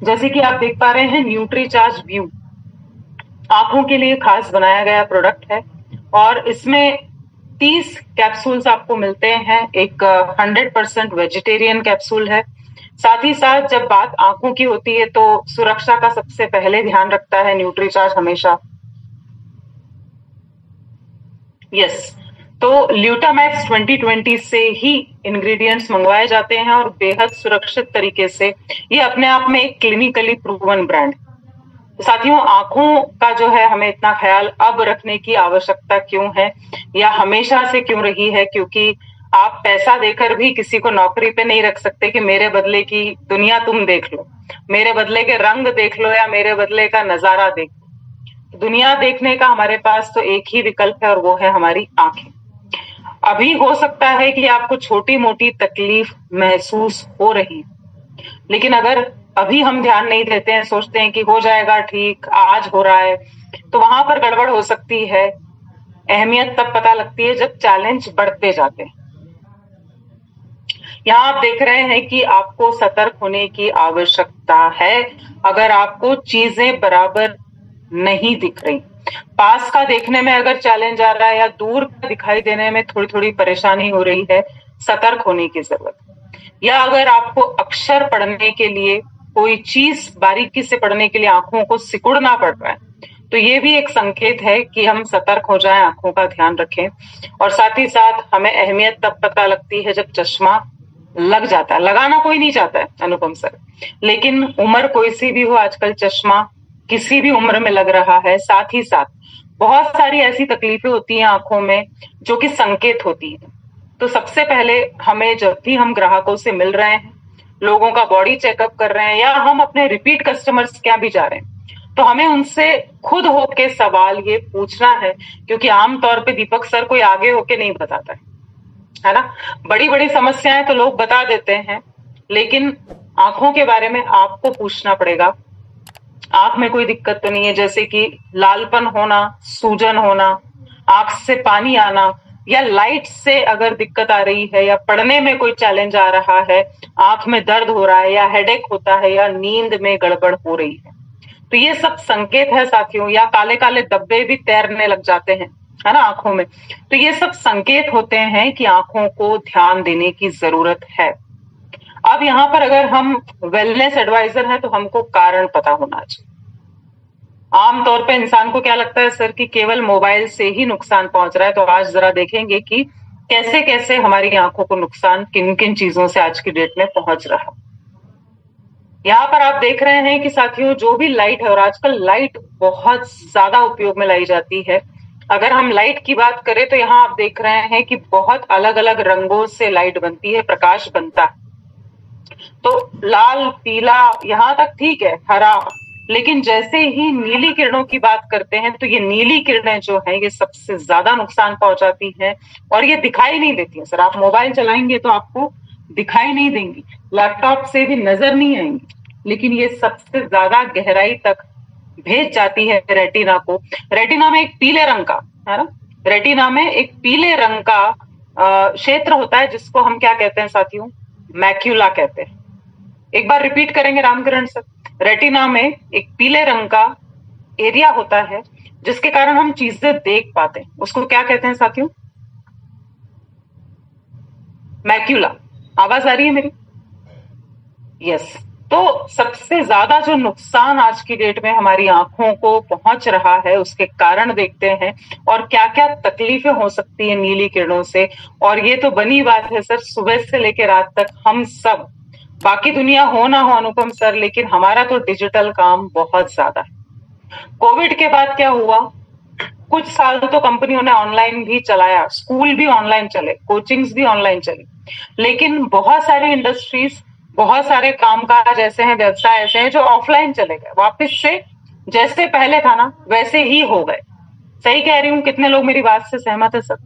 जैसे कि आप देख पा रहे हैं, न्यूट्रीचार्ज व्यू आंखों के लिए खास बनाया गया प्रोडक्ट है और इसमें 30 कैप्सूल्स आपको मिलते हैं। एक 100% वेजिटेरियन कैप्सूल है। साथ ही साथ जब बात आंखों की होती है तो सुरक्षा का सबसे पहले ध्यान रखता है न्यूट्रीचार्ज हमेशा। यस, तो ल्यूटामैक्स 2020 से ही इंग्रेडिएंट्स मंगवाए जाते हैं और बेहद सुरक्षित तरीके से। ये अपने आप में एक क्लिनिकली प्रूवन ब्रांड। साथियों, आंखों का जो है हमें इतना ख्याल अब रखने की आवश्यकता क्यों है या हमेशा से क्यों रही है? क्योंकि आप पैसा देकर भी किसी को नौकरी पे नहीं रख सकते कि मेरे बदले की दुनिया तुम देख लो, मेरे बदले के रंग देख लो या मेरे बदले का नजारा देख लो। दुनिया देखने का हमारे पास तो एक ही विकल्प है और वो है हमारी आंखें। अभी हो सकता है कि आपको छोटी मोटी तकलीफ महसूस हो रही है, लेकिन अगर अभी हम ध्यान नहीं देते हैं, सोचते हैं कि हो जाएगा ठीक, आज हो रहा है, तो वहां पर गड़बड़ हो सकती है। अहमियत तब पता लगती है जब चैलेंज बढ़ते जाते हैं। यहाँ आप देख रहे हैं कि आपको सतर्क होने की आवश्यकता है अगर आपको चीजें बराबर नहीं दिख रही। पास का देखने में अगर चैलेंज आ रहा है या दूर का दिखाई देने में थोड़ी थोड़ी परेशानी हो रही है, सतर्क होने की जरूरत है। या अगर आपको अक्षर पढ़ने के लिए, कोई चीज बारीकी से पढ़ने के लिए आंखों को सिकुड़ना पड़ रहा है, तो ये भी एक संकेत है कि हम सतर्क हो जाएं, आंखों का ध्यान रखें। और साथ ही साथ हमें अहमियत तब पता लगती है जब चश्मा लग जाता है। लगाना कोई नहीं चाहता है अनुपम सर, लेकिन उम्र कोई सी भी हो, आजकल चश्मा किसी भी उम्र में लग रहा है। साथ ही साथ बहुत सारी ऐसी तकलीफें होती हैं आंखों में जो कि संकेत होती है। तो सबसे पहले हमें, जब भी हम ग्राहकों से मिल रहे हैं, लोगों का बॉडी चेकअप कर रहे हैं या हम अपने रिपीट कस्टमर्स के यहाँ भी जा रहे हैं, तो हमें उनसे खुद होके सवाल ये पूछना है, क्योंकि आमतौर पे दीपक सर कोई आगे होके नहीं बताता है ना। बड़ी बड़ी समस्याएं तो लोग बता देते हैं, लेकिन आंखों के बारे में आपको पूछना पड़ेगा। आंख में कोई दिक्कत तो नहीं है, जैसे कि लालपन होना, सूजन होना, आंख से पानी आना, या लाइट से अगर दिक्कत आ रही है, या पढ़ने में कोई चैलेंज आ रहा है, आंख में दर्द हो रहा है या हेडेक होता है या नींद में गड़बड़ हो रही है, तो ये सब संकेत है साथियों। या काले काले धब्बे भी तैरने लग जाते हैं, है ना, आंखों में, तो ये सब संकेत होते हैं कि आंखों को ध्यान देने की जरूरत है। अब यहाँ पर अगर हम वेलनेस एडवाइजर हैं तो हमको कारण पता होना चाहिए। आमतौर पे इंसान को क्या लगता है सर कि केवल मोबाइल से ही नुकसान पहुंच रहा है, तो आज जरा देखेंगे कि कैसे कैसे हमारी आंखों को नुकसान किन किन चीजों से आज की डेट में पहुंच रहा है। यहाँ पर आप देख रहे हैं कि साथियों, जो भी लाइट है, और आजकल लाइट बहुत ज्यादा उपयोग में लाई जाती है। अगर हम लाइट की बात करें तो यहाँ आप देख रहे हैं कि बहुत अलग अलग रंगों से लाइट बनती है, प्रकाश बनता है। तो लाल, पीला, यहाँ तक ठीक है, हरा, लेकिन जैसे ही नीली किरणों की बात करते हैं तो ये नीली किरणें जो है ये सबसे ज्यादा नुकसान पहुंचाती हैं और ये दिखाई नहीं देती है। सर, आप मोबाइल चलाएंगे तो आपको दिखाई नहीं देंगी, लैपटॉप से भी नजर नहीं आएंगी, लेकिन ये सबसे ज्यादा गहराई तक भेज जाती है रेटिना को। रेटिना में एक पीले रंग का, है ना, रेटिना में एक पीले रंग का क्षेत्र होता है जिसको हम क्या कहते हैं साथियों? मैक्यूला कहते हैं। एक बार रिपीट करेंगे रामकरण सर। रेटिना में एक पीले रंग का एरिया होता है जिसके कारण हम चीजें देख पाते हैं, उसको क्या कहते हैं साथियों? मैक्यूला। आवाज आ रही है मेरी? यस। तो सबसे ज्यादा जो नुकसान आज की डेट में हमारी आंखों को पहुंच रहा है उसके कारण देखते हैं और क्या क्या तकलीफें हो सकती है नीली किरणों से। और ये तो बनी बात है सर, सुबह से लेकर रात तक हम सब, बाकी दुनिया हो ना हो अनुपम सर, लेकिन हमारा तो डिजिटल काम बहुत ज्यादा है। कोविड के बाद क्या हुआ, कुछ साल तो कंपनियों ने ऑनलाइन भी चलाया, स्कूल भी ऑनलाइन चले, कोचिंग्स भी ऑनलाइन चली, लेकिन बहुत सारी इंडस्ट्रीज, बहुत सारे कामकाज ऐसे हैं, व्यवसाय ऐसे हैं जो ऑफलाइन चले गए, वापस से जैसे पहले था ना वैसे ही हो गए। सही कह रही हूँ? कितने लोग मेरी बात से सहमत है सर?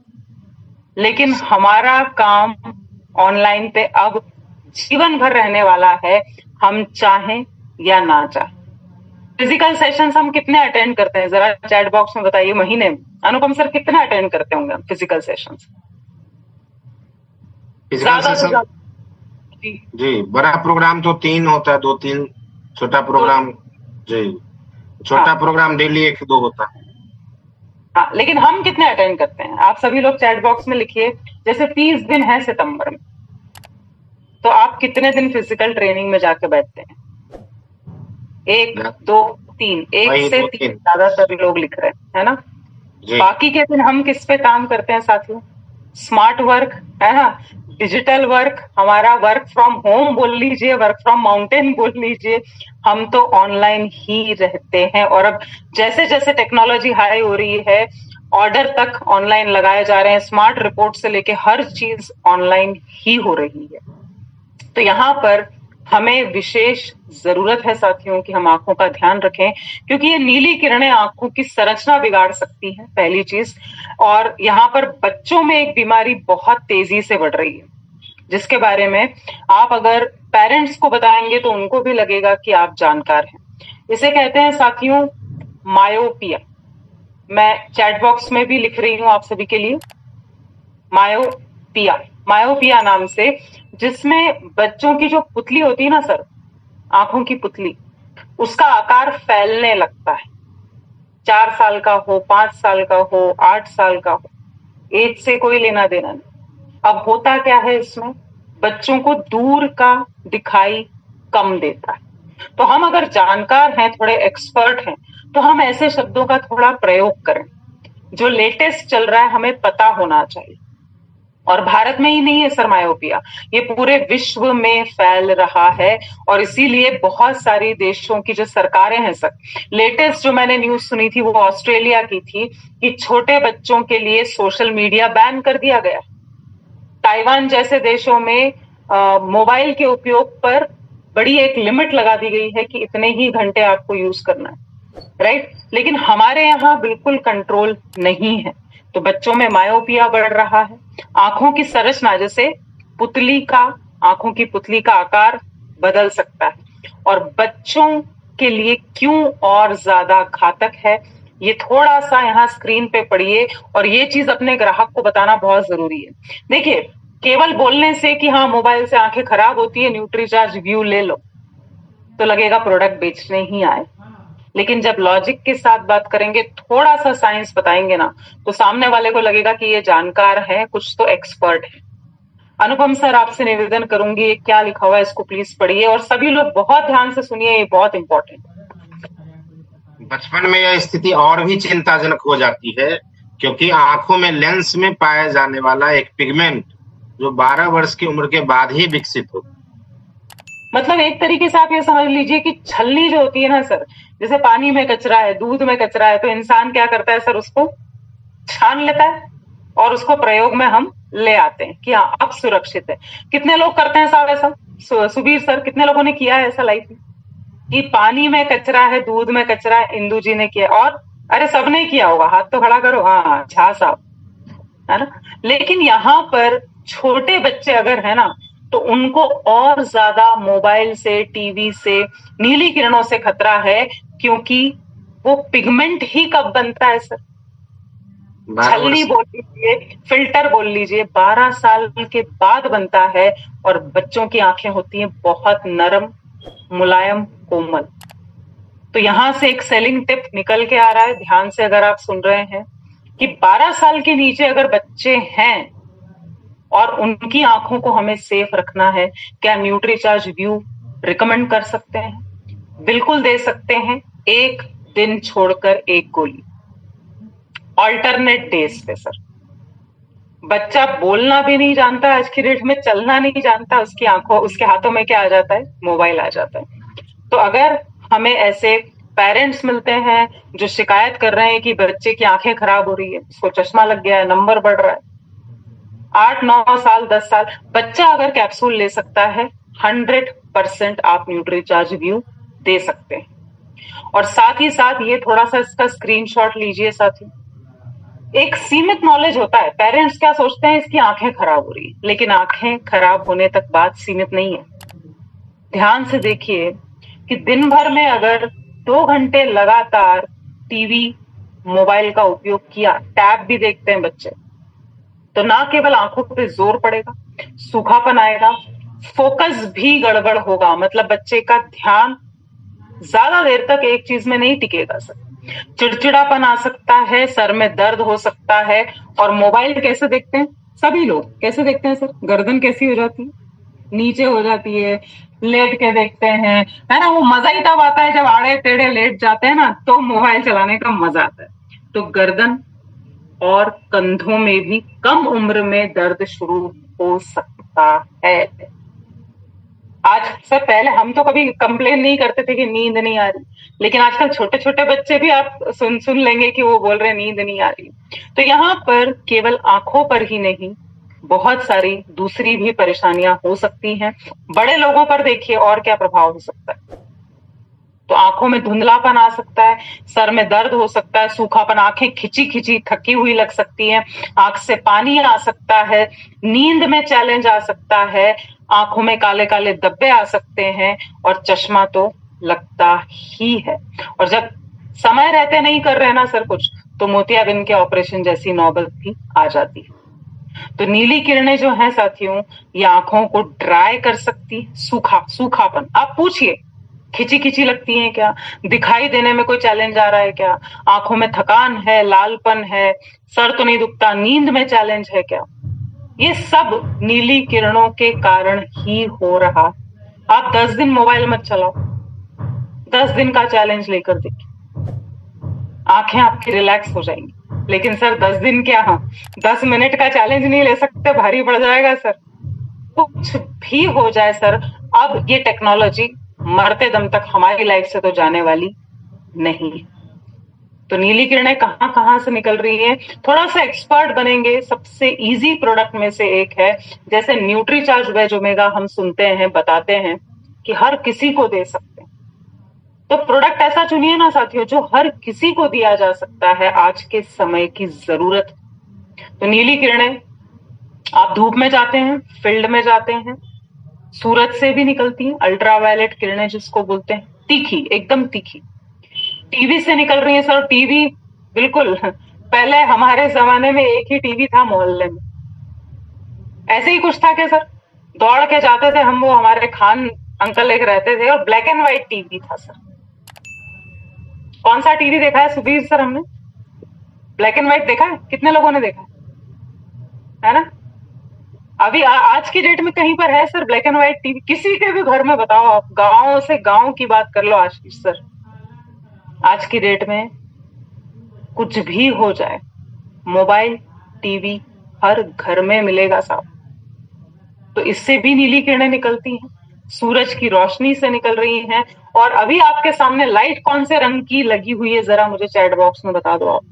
लेकिन हमारा काम ऑनलाइन पे अब जीवन भर रहने वाला है, हम चाहें या ना चाहें। फिजिकल सेशंस हम कितने अटेंड करते हैं जरा चैट बॉक्स में बताइए, महीने में अनुपम सर कितने अटेंड करते होंगे हम फिजिकल सेशंस? फिजिकल ज्यादा से सेशन ज्यादा। जी, जी, बड़ा प्रोग्राम तो 3 होता है, 2-3 छोटा तो प्रोग्राम जी, छोटा हाँ प्रोग्राम डेली 1-2 होता है। हाँ, लेकिन हम कितने अटेंड करते हैं? आप सभी लोग चैट बॉक्स में लिखिए, जैसे 30 दिन है सितंबर में, तो आप कितने दिन फिजिकल ट्रेनिंग में जाके बैठते हैं? 1, या 2, 3, 1 वही से 3 2-3 ज्यादातर लोग लिख रहे हैं, है ना? जी, बाकी के दिन हम किस पे काम करते हैं साथियों? स्मार्ट वर्क, है ना? डिजिटल वर्क, हमारा वर्क फ्रॉम होम बोल लीजिए, वर्क फ्रॉम माउंटेन बोल लीजिए, हम तो ऑनलाइन ही रहते हैं। और अब जैसे जैसे टेक्नोलॉजी हाई हो रही है, ऑर्डर तक ऑनलाइन लगाए जा रहे हैं, स्मार्ट रिपोर्ट से लेके हर चीज ऑनलाइन ही हो रही है। तो यहाँ पर हमें विशेष जरूरत है साथियों कि हम आंखों का ध्यान रखें, क्योंकि ये नीली किरणें आंखों की संरचना बिगाड़ सकती है, पहली चीज। और यहाँ पर बच्चों में एक बीमारी बहुत तेजी से बढ़ रही है, जिसके बारे में आप अगर पेरेंट्स को बताएंगे तो उनको भी लगेगा कि आप जानकार हैं। इसे कहते हैं साथियों मायोपिया। मैं चैट बॉक्स में भी लिख रही हूं आप सभी के लिए, मायोपिया, मायोपिया नाम से, जिसमें बच्चों की जो पुतली होती है ना सर, आंखों की पुतली, उसका आकार फैलने लगता है। 4 साल का हो, 5 साल का हो, 8 साल का हो, एज से कोई लेना देना नहीं। अब होता क्या है इसमें, बच्चों को दूर का दिखाई कम देता है। तो हम अगर जानकार हैं, थोड़े एक्सपर्ट हैं, तो हम ऐसे शब्दों का थोड़ा प्रयोग करें। जो लेटेस्ट चल रहा है हमें पता होना चाहिए। और भारत में ही नहीं है सर मायोपिया, ये पूरे विश्व में फैल रहा है। और इसीलिए बहुत सारी देशों की जो सरकारें हैं सर, लेटेस्ट जो मैंने न्यूज सुनी थी वो ऑस्ट्रेलिया की थी, कि छोटे बच्चों के लिए सोशल मीडिया बैन कर दिया गया। ताइवान जैसे देशों में मोबाइल के उपयोग पर बड़ी एक लिमिट लगा दी गई है कि इतने ही घंटे आपको यूज करना है, राइट? लेकिन हमारे यहाँ बिल्कुल कंट्रोल नहीं है। तो बच्चों में मायोपिया बढ़ रहा है, आंखों की संरचना, जैसे पुतली का, आंखों की पुतली का आकार बदल सकता है। और बच्चों के लिए क्यों और ज्यादा घातक है, ये थोड़ा सा यहाँ स्क्रीन पे पढ़िए, और ये चीज अपने ग्राहक को बताना बहुत जरूरी है। देखिए, केवल बोलने से कि हाँ मोबाइल से आंखें खराब होती है, न्यूट्रीचार्ज व्यू ले लो, तो लगेगा प्रोडक्ट बेचने ही आए। लेकिन जब लॉजिक के साथ बात करेंगे, थोड़ा सा साइंस बताएंगे ना, तो सामने वाले को लगेगा कि ये जानकार है, कुछ तो एक्सपर्ट है। अनुपम सर, आपसे निवेदन करूंगी, ये क्या लिखा हुआ है इसको प्लीज पढ़िए, और सभी लोग बहुत ध्यान से सुनिए, ये बहुत इंपॉर्टेंट है। बचपन में यह स्थिति और भी चिंताजनक हो जाती है, क्योंकि आंखों में लेंस में पाया जाने वाला एक पिगमेंट जो 12 वर्ष की उम्र के बाद ही विकसित हो। मतलब एक तरीके से आप ये समझ लीजिए कि छलनी जो होती है ना सर, जैसे पानी में कचरा है, दूध में कचरा है, तो इंसान क्या करता है सर, उसको छान लेता है और उसको प्रयोग में हम ले आते हैं कि हाँ अब सुरक्षित है। कितने लोग करते हैं साहब ऐसा? सुबीर सर, कितने लोगों ने किया है ऐसा लाइफ में कि पानी में कचरा है, दूध में कचरा है? इंदू जी ने किया, और अरे सबने किया होगा, हाथ तो खड़ा करो, हाँ झा साहब, है ना? लेकिन यहाँ पर छोटे बच्चे अगर है ना, तो उनको और ज्यादा मोबाइल से, टीवी से, नीली किरणों से खतरा है, क्योंकि वो पिगमेंट ही कब बनता है सर? 12 छलनी वर्ष बोल लीजिए, फिल्टर बोल लीजिए, 12 साल के बाद बनता है। और बच्चों की आंखें होती हैं बहुत नरम, मुलायम, कोमल। तो यहां से एक सेलिंग टिप निकल के आ रहा है, ध्यान से अगर आप सुन रहे हैं, कि 12 साल के नीचे अगर बच्चे हैं और उनकी आंखों को हमें सेफ रखना है, क्या न्यूट्रीचार्ज व्यू रिकमेंड कर सकते हैं? बिल्कुल दे सकते हैं, एक दिन छोड़कर एक गोली, ऑल्टरनेट डेज पे सर। बच्चा बोलना भी नहीं जानता आज की डेट में, चलना नहीं जानता, उसकी आंखों, उसके हाथों में क्या आ जाता है? मोबाइल आ जाता है। तो अगर हमें ऐसे पेरेंट्स मिलते हैं जो शिकायत कर रहे हैं कि बच्चे की आंखें खराब हो रही है, उसको चश्मा लग गया है, नंबर बढ़ रहा है, 8, 9 साल, 10 साल, बच्चा अगर कैप्सूल ले सकता है, 100% आप न्यूट्रीचार्ज व्यू दे सकते हैं। और साथ ही साथ ये थोड़ा सा इसका स्क्रीनशॉट लीजिए साथी। एक सीमित नॉलेज होता है, पेरेंट्स क्या सोचते हैं, इसकी आंखें खराब हो रही है, लेकिन आंखें खराब होने तक बात सीमित नहीं है। ध्यान से देखिए कि दिन भर में अगर 2 घंटे लगातार टीवी, मोबाइल का उपयोग किया, टैब भी देखते हैं बच्चे, तो ना केवल आंखों पे जोर पड़ेगा, सूखापन आएगा, फोकस भी गड़बड़ होगा, मतलब बच्चे का ध्यान ज्यादा देर तक एक चीज में नहीं टिकेगा सर। चिड़चिड़ापन आ सकता है, सर में दर्द हो सकता है। और मोबाइल कैसे देखते हैं सभी लोग, कैसे देखते हैं सर? गर्दन कैसी हो जाती है, नीचे हो जाती है, लेट के देखते हैं, है ना? वो मजा ही तब आता है जब आड़े टेढ़े लेट जाते हैं ना, तो मोबाइल चलाने का मजा आता है। तो गर्दन और कंधों में भी कम उम्र में दर्द शुरू हो सकता है। आज सर, पहले हम तो कभी कंप्लेन नहीं करते थे कि नींद नहीं आ रही, लेकिन आजकल छोटे छोटे बच्चे भी आप सुन लेंगे कि वो बोल रहे हैं नींद नहीं आ रही। तो यहाँ पर केवल आंखों पर ही नहीं, बहुत सारी दूसरी भी परेशानियां हो सकती हैं। बड़े लोगों पर देखिए और क्या प्रभाव हो सकता है। तो आंखों में धुंधलापन आ सकता है, सर में दर्द हो सकता है, सूखापन, आंखें खिंची खिंची थकी हुई लग सकती हैं, आंख से पानी आ सकता है, नींद में चैलेंज आ सकता है, आंखों में काले काले धब्बे आ सकते हैं, और चश्मा तो लगता ही है। और जब समय रहते नहीं कर रहे ना सर कुछ, तो मोतियाबिंद के ऑपरेशन जैसी नौबत भी आ जाती है। तो नीली किरणें जो हैं साथियों, ये आंखों को ड्राई कर सकती है, सूखापन। आप पूछिए, खिंची खिंची लगती हैं क्या? दिखाई देने में कोई चैलेंज आ रहा है क्या? आंखों में थकान है, लालपन है, सर तो नहीं दुखता, नींद में चैलेंज है क्या? ये सब नीली किरणों के कारण ही हो रहा। आप 10 दिन मोबाइल मत चलाओ, 10 दिन का चैलेंज लेकर देखिए, आंखें आपकी रिलैक्स हो जाएंगी। लेकिन सर 10 दिन क्या, 10 मिनट का चैलेंज नहीं ले सकते, भारी पड़ जाएगा सर। कुछ भी हो जाए सर, अब ये टेक्नोलॉजी मरते दम तक हमारी लाइफ से तो जाने वाली नहीं। तो नीली किरणें कहां कहां से निकल रही है, थोड़ा सा एक्सपर्ट बनेंगे। सबसे इजी प्रोडक्ट में से एक है, जैसे न्यूट्रीचार्ज वेज ओमेगा हम सुनते हैं, बताते हैं कि हर किसी को दे सकते हैं। तो प्रोडक्ट ऐसा चुनिए ना साथियों, जो हर किसी को दिया जा सकता है, आज के समय की जरूरत। तो नीली किरणें, आप धूप में जाते हैं, फील्ड में जाते हैं, सूरज से भी निकलती हैं, अल्ट्रावायलेट किरणें जिसको बोलते हैं, तीखी, एकदम तीखी। टीवी से निकल रही है सर, टीवी बिल्कुल, पहले हमारे जमाने में एक ही टीवी था मोहल्ले में, ऐसे ही कुछ था क्या सर? दौड़ के जाते थे हम, वो हमारे खान अंकल एक रहते थे, और ब्लैक एंड व्हाइट टीवी था सर। कौन सा टीवी देखा है सुबीर सर हमने? ब्लैक एंड व्हाइट देखा है? कितने लोगों ने देखा है ना? अभी आज की डेट में कहीं पर है sir black and white TV? किसी के भी घर में बताओ आप, गांव से गांव की बात कर लो आशीष सर, आज की डेट में कुछ भी हो जाए, मोबाइल, टीवी हर घर में मिलेगा साहब। तो इससे भी नीली किरणें निकलती हैं, सूरज की रोशनी से निकल रही हैं। और अभी आपके सामने लाइट कौन से रंग की लगी हुई है, जरा मुझे चैट बॉक्स में बता दो आप।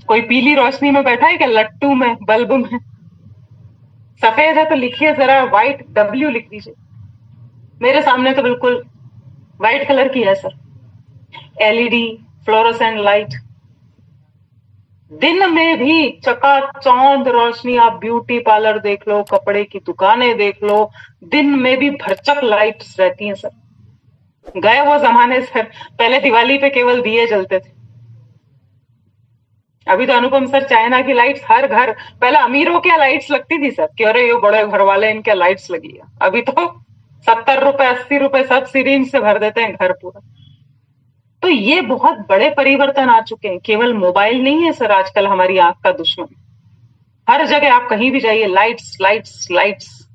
कोई पीली रोशनी में बैठा है क्या? लट्टू में, बल्ब में? सफेद है तो लिखिए जरा, व्हाइट डब्ल्यू लिख दीजिए। मेरे सामने तो बिल्कुल व्हाइट कलर की है सर, एलईडी फ्लोरोसेंट लाइट। दिन में भी चकाचौंध रोशनी, आप ब्यूटी पार्लर देख लो, कपड़े की दुकानें देख लो, दिन में भी भरचक लाइट्स रहती हैं सर। गए वो जमाने सर, पहले दिवाली पे केवल दिए जलते थे। अभी तो अनुपम सर, चाइना की लाइट्स हर घर, पहले अमीरों की लाइट्स लगती थी सर कि अरे ये बड़े घर वाले, इनके लाइट्स लगी है। अभी तो 70 रुपए 80 रुपए सब सिरिंज से भर देते हैं घर पूरा। तो ये बहुत बड़े परिवर्तन आ चुके हैं। केवल मोबाइल नहीं है सर आजकल हमारी आंख का दुश्मन, हर जगह आप कहीं भी जाइए, लाइट्स लाइट्स लाइट्स।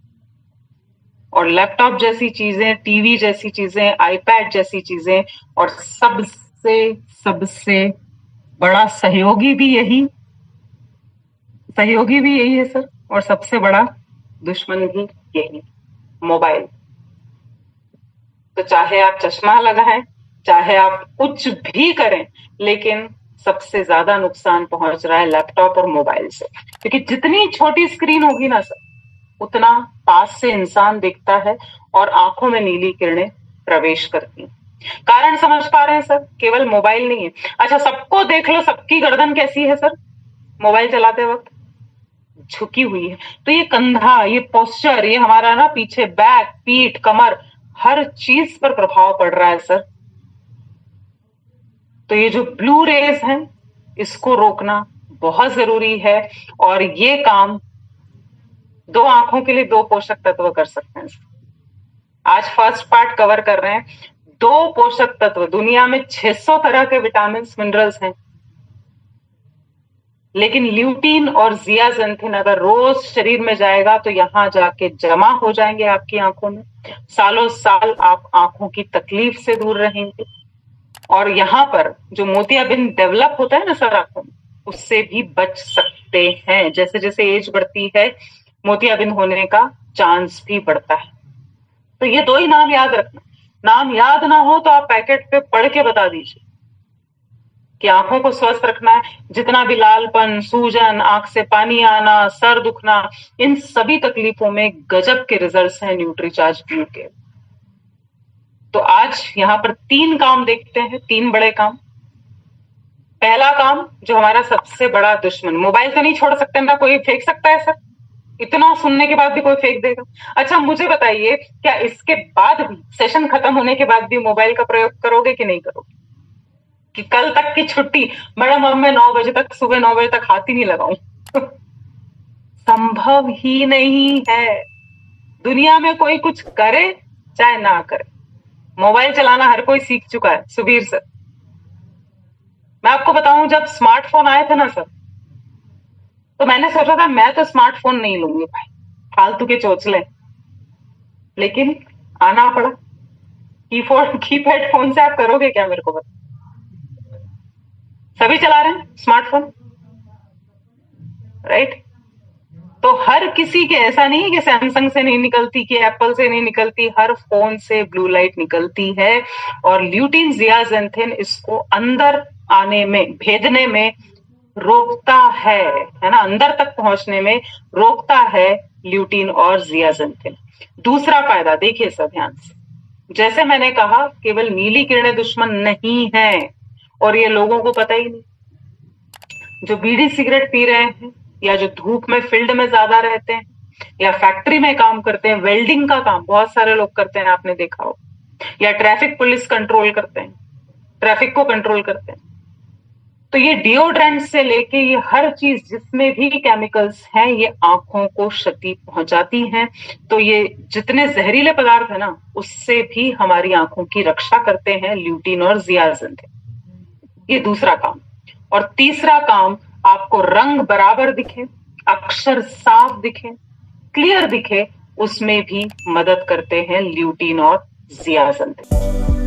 और लैपटॉप जैसी चीजें, टीवी जैसी चीजें, आईपैड जैसी चीजें, और सबसे सबसे बड़ा सहयोगी भी यही है सर, और सबसे बड़ा दुश्मन भी यही, मोबाइल। तो चाहे आप चश्मा लगाएं, चाहे आप कुछ भी करें, लेकिन सबसे ज्यादा नुकसान पहुंच रहा है लैपटॉप और मोबाइल से। क्योंकि जितनी छोटी स्क्रीन होगी ना सर, उतना पास से इंसान दिखता है और आंखों में नीली किरणें प्रवेश करती हैं। कारण समझ पा रहे हैं सर? केवल मोबाइल नहीं है। अच्छा, सबको देख लो, सबकी गर्दन कैसी है सर मोबाइल चलाते वक्त? झुकी हुई है। तो ये कंधा, ये पोस्चर, ये हमारा ना पीछे बैक, पीठ, कमर, हर चीज पर प्रभाव पड़ रहा है सर। तो ये जो ब्लू रेज हैं, इसको रोकना बहुत जरूरी है। और ये काम दो आंखों के लिए दो पोषक तत्व कर सकते हैं। आज फर्स्ट पार्ट कवर कर रहे हैं, 2 पोषक तत्व, दुनिया में 600 तरह के विटामिन मिनरल्स हैं, लेकिन ल्यूटीन और जियाजेंथिन अगर रोज शरीर में जाएगा तो यहां जाके जमा हो जाएंगे आपकी आंखों में। सालों साल आप आंखों की तकलीफ से दूर रहेंगे। और यहां पर जो मोतियाबिंद डेवलप होता है ना सर आंखों में, उससे भी बच सकते हैं। जैसे जैसे एज बढ़ती है मोतियाबिंद होने का चांस भी बढ़ता है। तो ये 2 ही नाम याद रखना। नाम याद ना हो तो आप पैकेट पे पढ़ के बता दीजिए कि आंखों को स्वस्थ रखना है। जितना भी लालपन, सूजन, आंख से पानी आना, सर दुखना, इन सभी तकलीफों में गजब के रिजल्ट्स हैं न्यूट्रीचार्ज ब्लू के। तो आज यहां पर 3 काम देखते हैं, 3 बड़े काम। पहला काम, जो हमारा सबसे बड़ा दुश्मन, मोबाइल तो नहीं छोड़ सकते ना, कोई फेंक सकता है सर? इतना सुनने के बाद भी कोई फेंक देगा? अच्छा मुझे बताइए, क्या इसके बाद भी, सेशन खत्म होने के बाद भी मोबाइल का प्रयोग करोगे कि नहीं करोगे? कि कल तक की छुट्टी, मैडम अब मैं 9 बजे तक, सुबह 9 बजे तक हाथ ही नहीं लगाऊं? संभव ही नहीं है। दुनिया में कोई कुछ करे चाहे ना करे, मोबाइल चलाना हर कोई सीख चुका है। सुबीर सर, मैं आपको बताऊं, जब स्मार्टफोन आए थे ना सर, तो मैंने सोचा था मैं तो स्मार्टफोन नहीं लूंगी भाई, फालतू के चोचले, लेकिन आना पड़ा। कीपैड फोन से आप करोगे क्या, मेरे को बता? सभी चला रहे हैं स्मार्टफोन, राइट? तो हर किसी के, ऐसा नहीं है कि सैमसंग से नहीं निकलती, कि एप्पल से नहीं निकलती, हर फोन से ब्लू लाइट निकलती है। और ल्यूटीन जियाजेंथिन इसको अंदर आने में, भेजने में रोकता है ना, अंदर तक पहुंचने में रोकता है ल्यूटीन और जियाजेंथिन। दूसरा फायदा देखिए सर ध्यान से, जैसे मैंने कहा केवल नीली किरणें दुश्मन नहीं है, और ये लोगों को पता ही नहीं। जो बीड़ी सिगरेट पी रहे हैं, या जो धूप में फील्ड में ज्यादा रहते हैं, या फैक्ट्री में काम करते हैं, वेल्डिंग का काम बहुत सारे लोग करते हैं, आपने देखा हो, या ट्रैफिक पुलिस कंट्रोल करते हैं, ट्रैफिक को कंट्रोल करते हैं, तो ये डिओड्रेंट से लेके ये हर चीज जिसमें भी केमिकल्स हैं, ये आंखों को क्षति पहुंचाती हैं। तो ये जितने जहरीले पदार्थ है ना, उससे भी हमारी आंखों की रक्षा करते हैं ल्यूटीन और जियाजेंथिन। ये दूसरा काम। और तीसरा काम, आपको रंग बराबर दिखे, अक्षर साफ दिखे, क्लियर दिखे, उसमें भी मदद करते हैं ल्यूटीन और जियाजेंथिन।